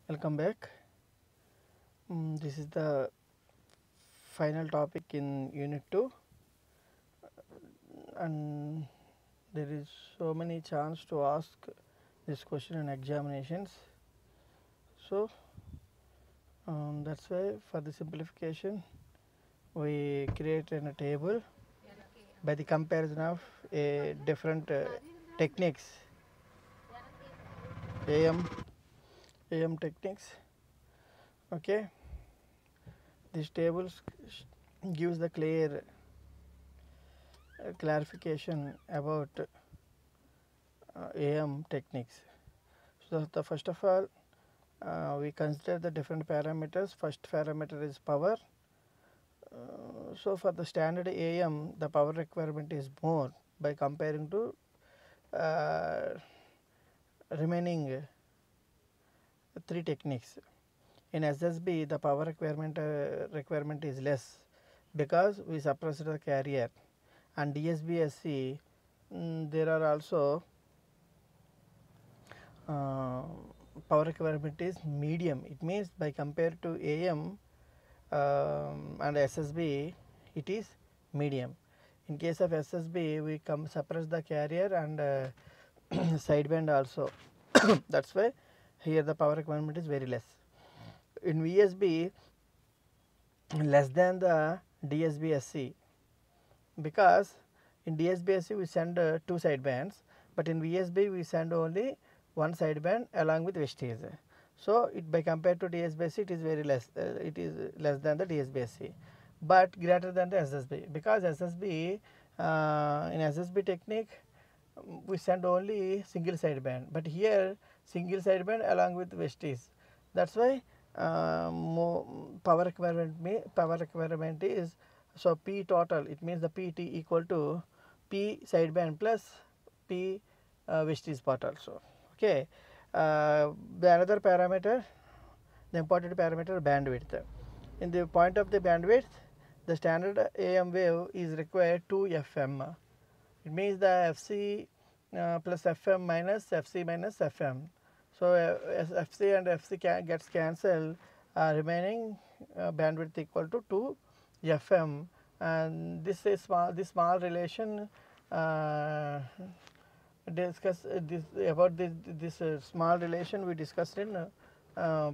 Welcome back. This is the final topic in Unit 2, and there is so many chance to ask this question in examinations. So that's why for the simplification we created a table by the comparison of different techniques, AM techniques. Okay, this table gives the clear clarification about AM techniques. So first of all, we consider the different parameters. First parameter is power. So for the standard AM, the power requirement is more by comparing to remaining three techniques. In SSB, the power requirement is less because we suppress the carrier, and DSB-SC there are also power requirement is medium. It means by compared to AM and SSB, it is medium. In case of SSB, we suppress the carrier and sideband also. That's why here the power requirement is very less. In VSB, less than the DSB-SC, because in DSB-SC we send two sidebands, but in VSB we send only one sideband along with vestige. So it by compared to DSB-SC, it is very less. It is less than the DSB-SC, but greater than the SSB, because SSB in SSB technique we send only single sideband, but here single sideband along with vestige. That's why power requirement is, so P total, it means the PT equal to P sideband plus P vestige part also. Okay. The another parameter, the important parameter, bandwidth. In the point of the bandwidth, the standard AM wave is required 2 FM. It means the FC plus FM minus FC minus FM. So FC and FC gets cancelled, remaining bandwidth equal to 2 FM, and this is small relation discuss this small relation we discussed in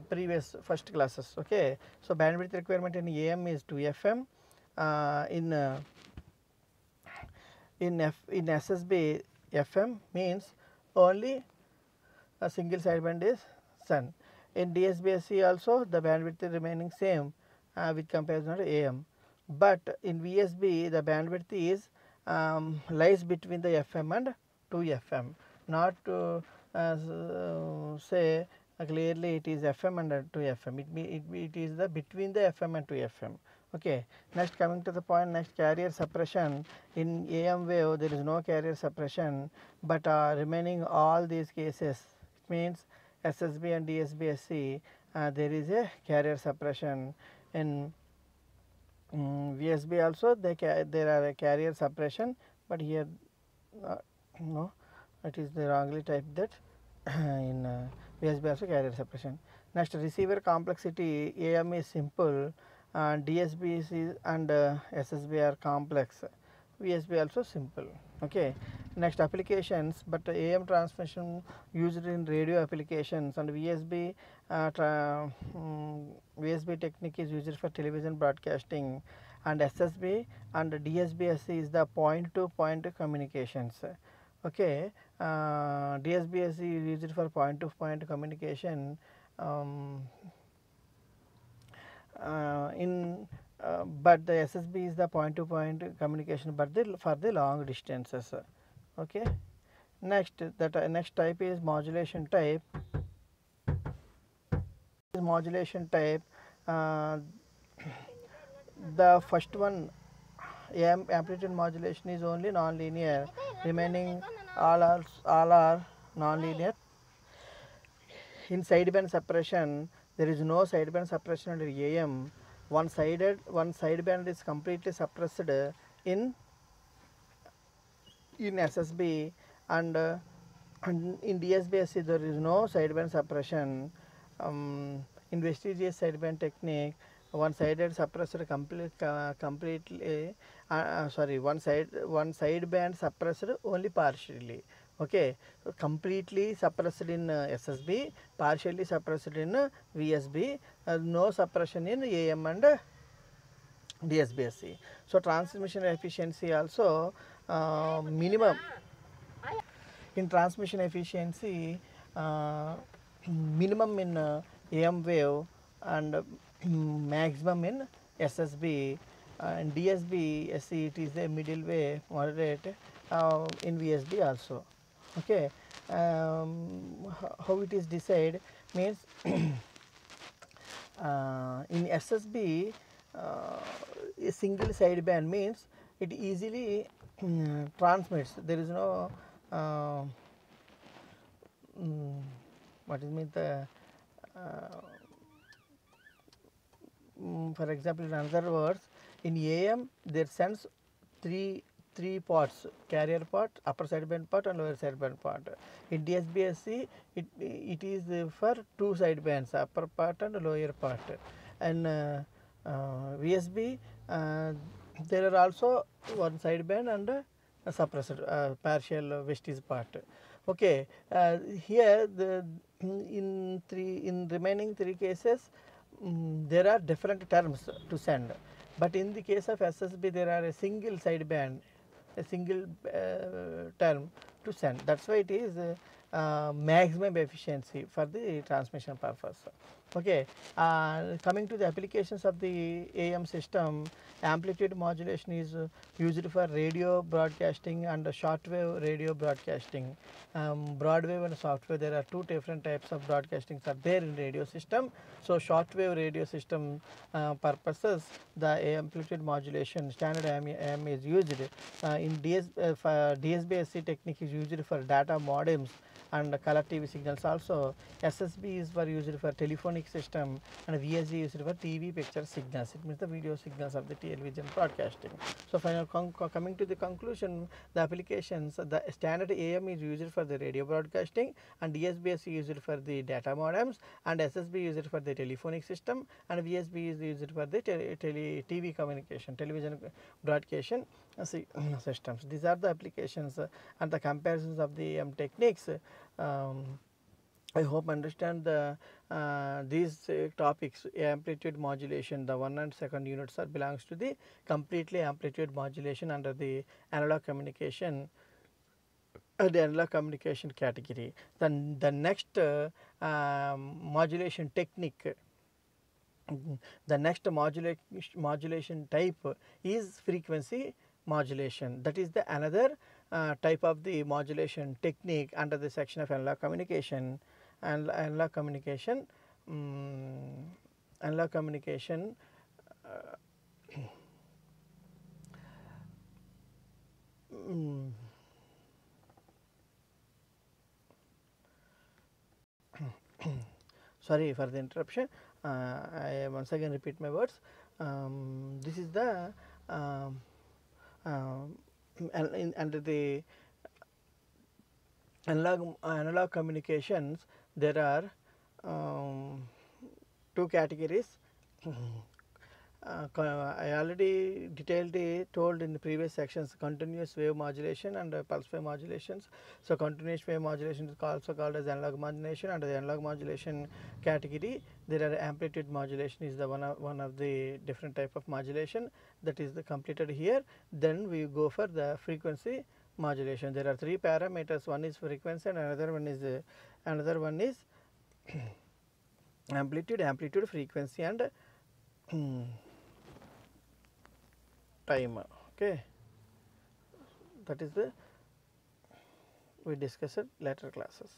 previous first classes. Okay, so bandwidth requirement in AM is 2 FM. In SSB, FM means only a single sideband is sent. In DSB-SC also the bandwidth is remaining same with comparison to AM, but in VSB the bandwidth is lies between the FM and 2 FM, not say clearly it is FM and 2 FM. It is the between the FM and 2 FM. Okay. Next, coming to the point, next, carrier suppression. In AM wave there is no carrier suppression, but remaining all these cases, it means SSB and DSB-SC there is a carrier suppression. In VSB also there are a carrier suppression, but here no, it is the wrongly typed that in VSB also carrier suppression. Next, receiver complexity, AM is simple and DSB and SSB are complex, VSB also simple. Okay. Next, applications, but AM transmission used in radio applications, and VSB VSB technique is used for television broadcasting, and SSB and DSB-SC is the point to point communications. Okay. DSB-SC is used for point to point communication but the SSB is the point to point communication, but for the long distances. Okay. Next, next type is modulation type. Modulation type, the first one, amplitude modulation, is only non-linear, remaining all are non-linear. In sideband suppression, there is no sideband suppression under AM. One sideband is completely suppressed in SSB, and in DSB-SC there is no sideband suppression, in vestigious sideband technique, one sided suppressor completely sorry, one sideband suppressed only partially. Okay, so completely suppressed in SSB, partially suppressed in VSB, no suppression in AM and DSBSC. So transmission efficiency also minimum. In transmission efficiency, minimum in AM wave and maximum in SSB, and DSB SC it is a middle way moderate in VSB also. Okay, how it is decided means in SSB a single sideband means it easily transmits. There is no what is mean the for example, in other words, in AM there sends three parts: carrier part, upper sideband part and lower sideband part. In DSBSC it is for two sidebands, upper part and lower part. And VSB there are also one sideband and a suppressor partial vestige part. Okay, here the in remaining three cases there are different terms to send, but in the case of SSB there are a single sideband, a single term to send. That's why it is maximum efficiency for the transmission purpose. Okay, coming to the applications of the AM system, amplitude modulation is used for radio broadcasting and shortwave radio broadcasting. Broadwave and softwave, there are two different types of broadcastings are there in radio system. So shortwave radio system purposes, the amplitude modulation standard AM is used. In DSBSC technique is used for data modems and color TV signals also. SSB is for used for telephonic system and VSB used for TV picture signals. It means the video signals of the television broadcasting. So final coming to the conclusion, the applications, the standard AM is used for the radio broadcasting and DSBSC used for the data modems and SSB used for the telephonic system and VSB is used for the TV communication, television broadcasting systems. These are the applications and the comparisons of the AM techniques. I hope understand the these topics. Amplitude modulation, the 1 and 2nd units are belongs to the completely amplitude modulation under the analog communication category. Then the next modulation technique, the next modulation type is frequency modulation. That is the another type of the modulation technique under the section of analog communication. And analog communication sorry for the interruption. I once again repeat my words. This is the under the analog communications, there are two categories. I already told in the previous sections continuous wave modulation and pulse wave modulations. So continuous wave modulation is also called as analog modulation. Under the analog modulation category, there are amplitude modulation is the one of the different type of modulation that is completed here. Then we go for the frequency modulation. There are three parameters. One is frequency and another one is amplitude, frequency and time. Okay, that is the we discussed later classes.